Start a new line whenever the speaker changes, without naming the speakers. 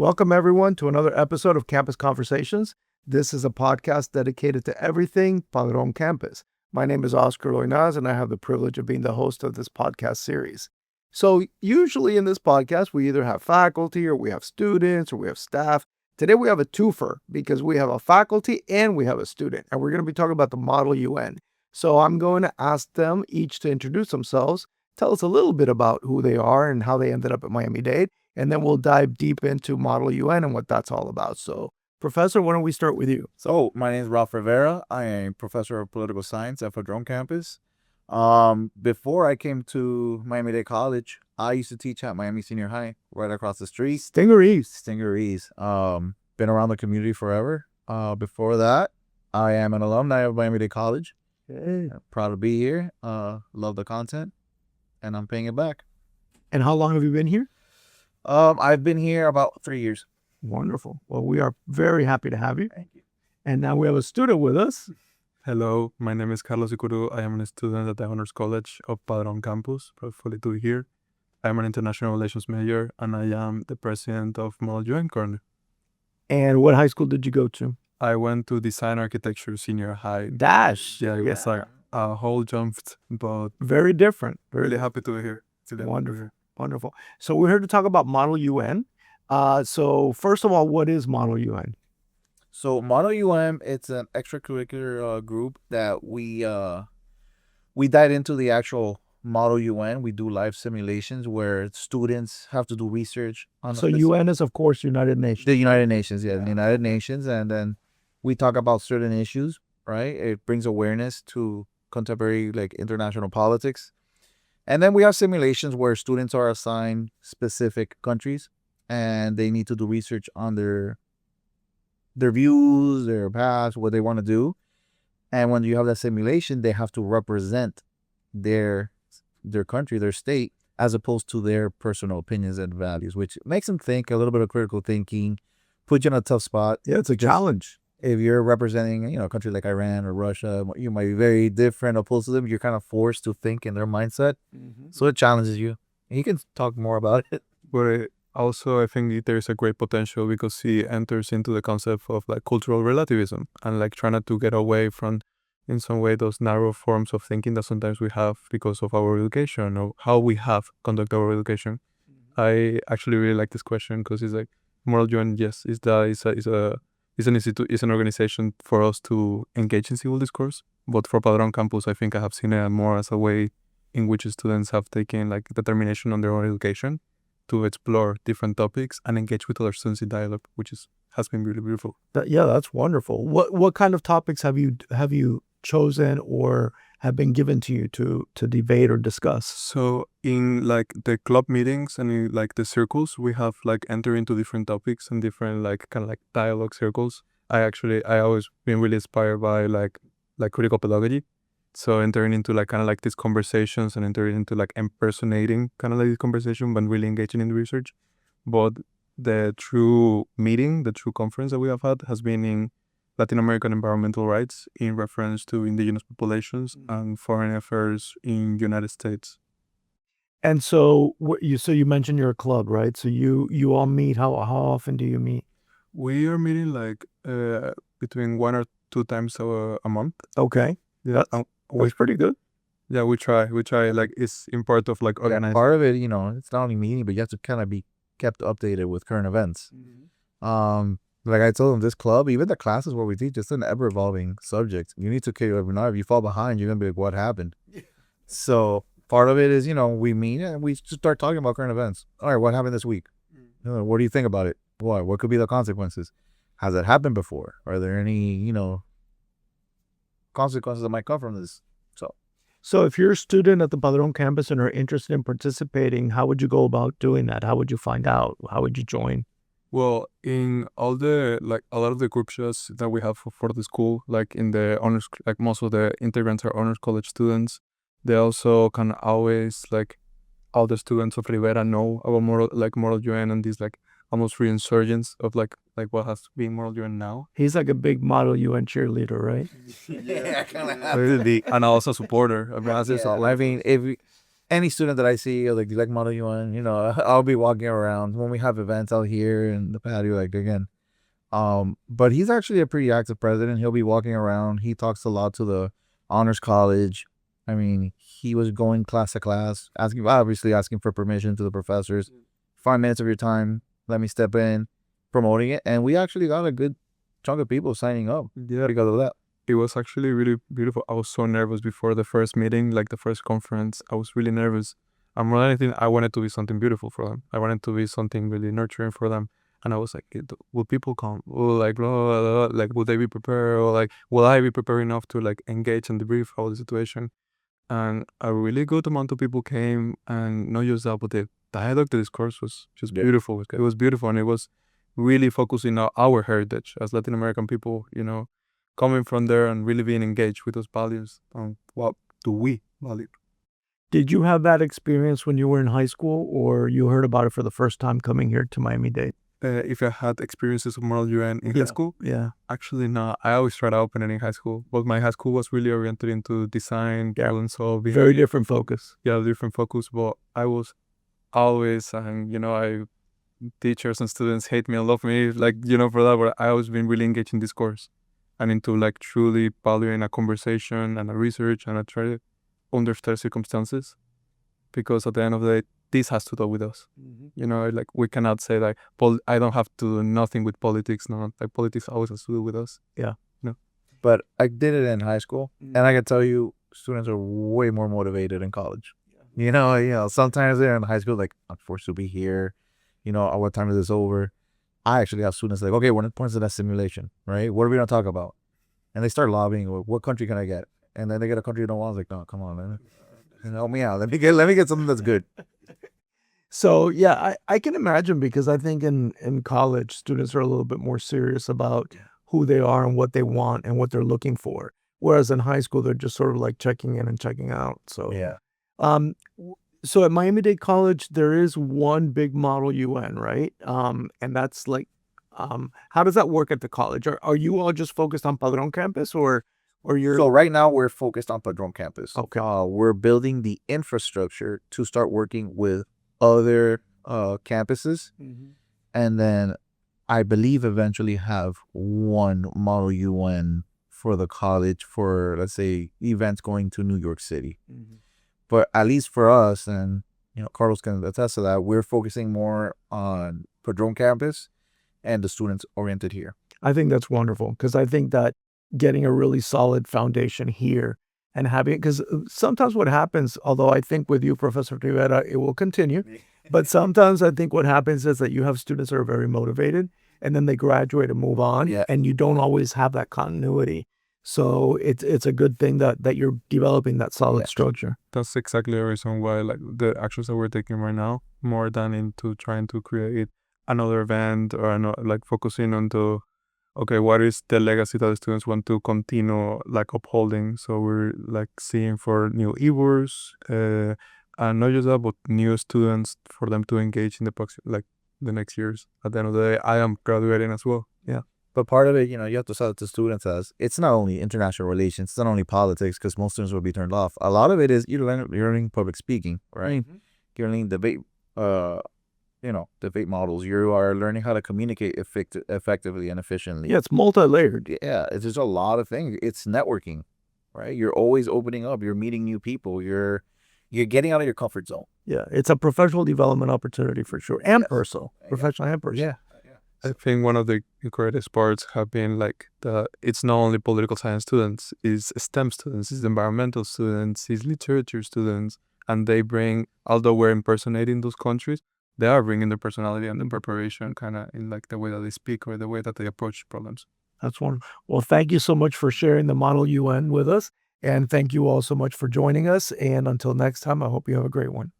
Welcome, everyone, to another episode of Campus Conversations. This is a podcast dedicated to everything Padrón Campus. My name is Oscar Loynaz, and I have the privilege of being the host of this podcast series. So usually in this podcast, we either have faculty or we have students or we have staff. Today we have a twofer because we have a faculty and we have a student, and we're going to be talking about the Model UN. So I'm going to ask them each to introduce themselves, tell us a little bit about who they are and how they ended up at Miami-Dade, and then we'll dive deep into Model UN and what that's all about. So, Professor, why don't we start with you?
So, my name is Ralph Rivera. I am a professor of political science at Padrón Campus. Before I came to Miami-Dade College, I used to teach at Miami Senior High, right across the street.
Stingeries.
Been around the community forever. Before that, I am an alumni of Miami-Dade College.
Hey.
Proud to be here. Love the content, and I'm paying it back.
And how long have you been here?
I've been here about 3 years.
Wonderful. Well, we are very happy to have you.
Thank you.
And now we have a student with us.
Hello, my name is Carlos Icuru. I am a student at the Honors College of Padrón Campus, proudly to be here. I am an international relations major, and I am the president of Model UN currently.
And what high school did you go to?
I went to design architecture senior high.
Dash.
Yeah, it was like a whole jump, but
Very different.
really happy to be here.
Wonderful. Wonderful. So we're here to talk about Model UN. So first of all, what is Model UN?
So Model UM, it's an extracurricular group that we dive into the actual Model UN. We do live simulations where students have to do research on
So UN is, of course, United Nations.
the United Nations, the United Nations, and then we talk about certain issues, right? It brings awareness to contemporary international politics. And then we have simulations where students are assigned specific countries and they need to do research on their views, their past, what they want to do. And when you have that simulation, they have to represent their country, their state, as opposed to their personal opinions and values, which makes them think, a little bit of critical thinking, put you in a tough spot.
Yeah, it's a challenge.
If you're representing, a country like Iran or Russia, you might be very different opposed to them. You're kind of forced to think in their mindset. So it challenges you. And you can talk more about it.
But also, I think there's a great potential because he enters into the concept of cultural relativism and trying not to get away from, in some way, those narrow forms of thinking that sometimes we have because of our education or how we have conduct our education. I actually really like this question because it's Moral UN, yes, is an organization for us to engage in civil discourse. But for Padrón Campus, I think I have seen it more as a way in which students have taken determination on their own education to explore different topics and engage with other students in dialogue, which has been really beautiful.
That's wonderful. What kind of topics have you chosen or have been given to you to debate or discuss?
So in the club meetings and in the circles, we have entered into different topics and different dialogue circles. I always been really inspired by critical pedagogy. So entering into these conversations and entering into impersonating this conversation, but really engaging in the research. But the true conference that we have had has been in Latin American environmental rights in reference to indigenous populations and foreign affairs in United States.
And so you mentioned you're a club, right? So you all meet. How often do you meet?
We are meeting between 1 or 2 times a month.
Okay. Yeah. That's pretty good.
Yeah, we try. It's in part of organizing.
Part of it, it's not only meeting, but you have to kind of be kept updated with current events. Like I told them, this club, even the classes where we teach, it's an ever-evolving subject. You need to carry every night. If you fall behind, you're going to be like, what happened? So part of it is, we meet and we just start talking about current events. All right, what happened this week? What do you think about it? What could be the consequences? Has that happened before? Are there any, consequences that might come from this?
So if you're a student at the Padrón campus and are interested in participating, how would you go about doing that? How would you find out? How would you join?
Well, in all the a lot of the group chats that we have for the school, in the honors, most of the integrants are honors college students. They also can always all the students of Rivera know about Moral UN and this almost resurgence of what has been Moral UN now.
He's like a big Model UN cheerleader, right?
Yeah, kind of.
And also a supporter.
I mean, any student that I see, like, do you like Model UN? You know, I'll be walking around when we have events out here in the patio, like, again. But he's actually a pretty active president. He'll be walking around. He talks a lot to the honors college. I mean, he was going class to class, obviously asking for permission to the professors. 5 minutes of your time, let me step in, promoting it. And we actually got a good chunk of people signing up because of that.
It was actually really beautiful. I was so nervous before the first meeting, like the first conference. I was really nervous. And more than anything, I wanted to be something beautiful for them. I wanted to be something really nurturing for them. And I was like, will people come? Will like, blah, blah, blah, like, will they be prepared? Or like, will I be prepared enough to like engage and debrief all the situation? And a really good amount of people came, and not just that, but the dialogue, the discourse was just beautiful. It was beautiful, and it was really focusing on our heritage as Latin American people, you know, coming from there and really being engaged with those values. What do we value?
Did you have that experience when you were in high school, or you heard about it for the first time coming here to Miami-Dade?
If I had experiences of moral UN in high school,
Yeah.
actually no. I always tried to open it in high school, but my high school was really oriented into design, problem solving.
Very different focus.
Yeah, different focus. But I was always, and you know, teachers and students hate me and love me, like, you know, for that. But I always been really engaged in discourse and into like truly valuing a conversation and a research, and I try to understand circumstances, because at the end of the day, this has to do with us. You know, like we cannot say like, I don't have to do nothing with politics. No, like politics always has to do with us.
Yeah.
No.
But I did it in high school, and I can tell you, students are way more motivated in college. You know, sometimes they're in high school, like, I'm forced to be here. You know, what time is this over? I actually have students like, okay, when points to that simulation, right? What are we gonna talk about? And they start lobbying. What country can I get? And then they get a country you don't want. I was like, no, come on, man, help me out. Let me get something that's good.
So yeah, I can imagine, because I think in college, students are a little bit more serious about who they are and what they want and what they're looking for. Whereas in high school, they're just sort of like checking in and checking out. So so at Miami-Dade College, there is one big model UN, right? And that's like, how does that work at the college? Are you all just focused on Padrón campus, or you're?
So right now we're focused on Padrón campus.
Okay.
We're building the infrastructure to start working with other campuses, and then I believe eventually have one model UN for the college for, let's say, events going to New York City. But at least for us, and you know, Carlos can attest to that, we're focusing more on Padrón campus and the students oriented here.
I think that's wonderful, because I think that getting a really solid foundation here and having, because sometimes what happens, although I think with you, Professor Rivera, it will continue, but sometimes I think what happens is that you have students that are very motivated, and then they graduate and move on, and you don't always have that continuity. So it's a good thing that you're developing that solid structure.
That's exactly the reason why, like, the actions that we're taking right now, more than into trying to create another event or like focusing on the, okay, what is the legacy that the students want to continue like upholding? So we're like seeing for new e-boards, and not just that, but new students for them to engage in the next years. At the end of the day, I am graduating as well.
Yeah.
But part of it, you know, you have to sell it to students as it's not only international relations, it's not only politics, because most students will be turned off. A lot of it is you're learning public speaking, right? You're learning debate, debate models. You are learning how to communicate effectively and efficiently.
Yeah, it's multi-layered.
Yeah, it's just a lot of things. It's networking, right? You're always opening up. You're meeting new people. You're getting out of your comfort zone.
Yeah, it's a professional development opportunity for sure, and personal, professional and personal.
Yeah.
I think one of the greatest parts have been like it's not only political science students, it's STEM students, it's environmental students, it's literature students, and they bring, although we're impersonating those countries, they are bringing their personality and their preparation kind of in like the way that they speak or the way that they approach problems.
That's wonderful. Well, thank you so much for sharing the Model UN with us, and thank you all so much for joining us. And until next time, I hope you have a great one.